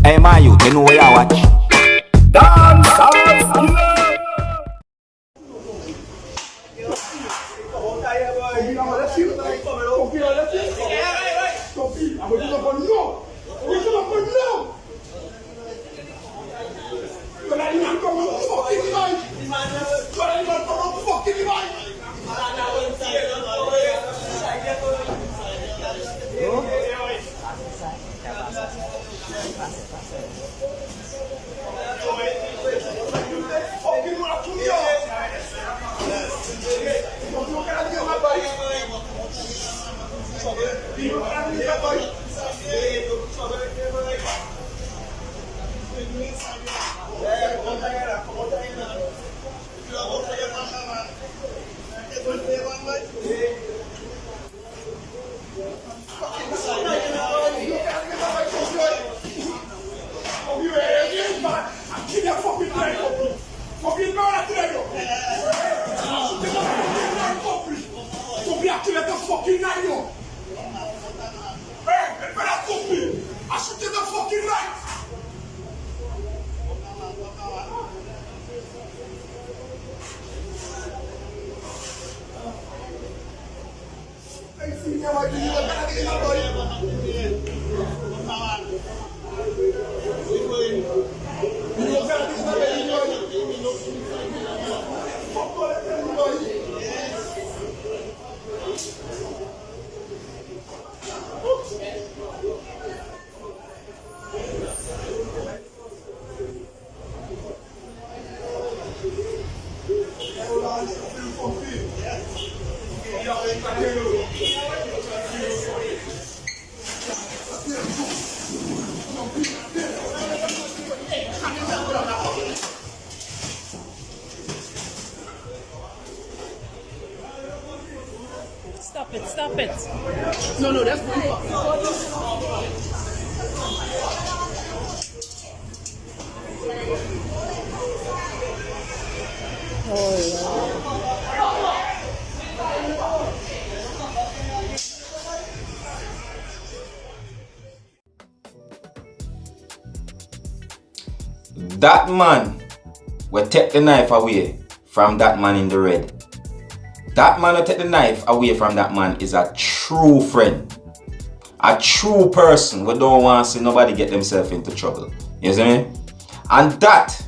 Hey man, you know where you watch. Dancehall killer. Stop it. No, that's pretty far. That man will take the knife away from that man in the red. That man will take the knife away from that man is a true friend. A true person who don't want to see nobody get themselves into trouble. You see me? And that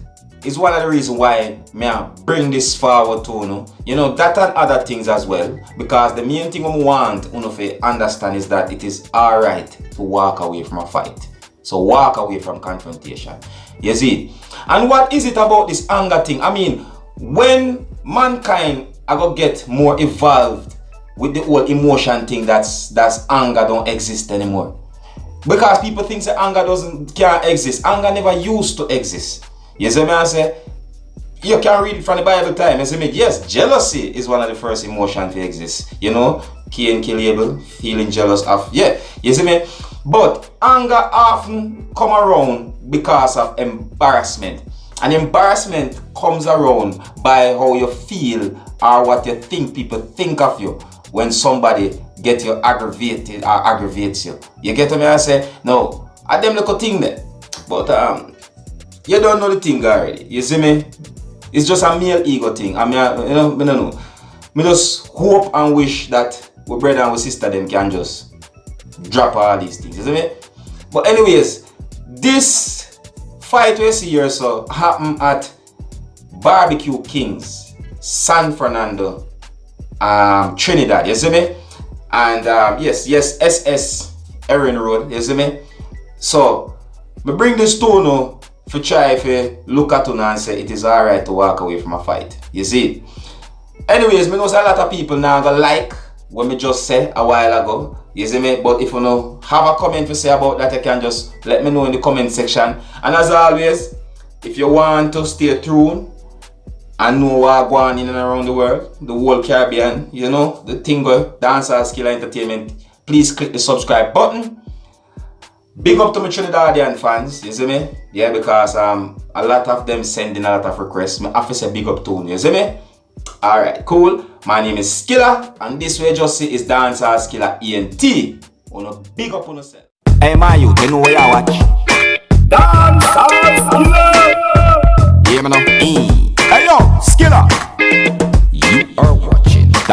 is one of the reasons why I bring this forward to you know that and other things as well. Because the main thing we want to understand is that it is alright to walk away from a fight. So walk away from confrontation. You see? And what is it about this anger thing? I mean, when mankind are gonna get more evolved with the whole emotion thing, that's anger don't exist anymore. Because people think that anger can't exist. Anger never used to exist. You see me I say? You can read it from the Bible time. You see me? Yes, jealousy is one of the first emotions to exist. You know, Cain kill Abel, feeling jealous of, yeah, you see me? But anger often come around because of embarrassment. And embarrassment comes around by how you feel or what you think people think of you when somebody get you aggravated or aggravates you. You get me? I say, no, I them little thing there. But you don't know the thing already. You see me? It's just a male ego thing. I mean, I don't know. I just hope and wish that we brother and we sister them can just drop all these things. You see me? But anyways, this fight we see here so happened at BBQ Kings, San Fernando, Trinidad. You see me? And yes, SS Erin Road. You see me? So we bring this to now to try to look at it and say it is alright to walk away from a fight. You see? Anyways, I know a lot of people now gonna like what me just said a while ago. You see me? But if you know have a comment to say about that, you can just let me know in the comment section. And as always, if you want to stay tuned and know what's going on in and around the world, the whole Caribbean, you know, the thing go Dancehall Skill Entertainment, please click the subscribe button. Big up to my Trinidadian fans, you see me? Yeah, because a lot of them sending a lot of requests. I have to say big up to you see me? Alright, cool. My name is Skiller, and this way just see is Dancehall Skiller ENT. Wanna big up on yourself. Hey man, you know where you watch.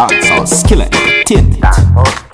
Dancehall Skillet Entertainment.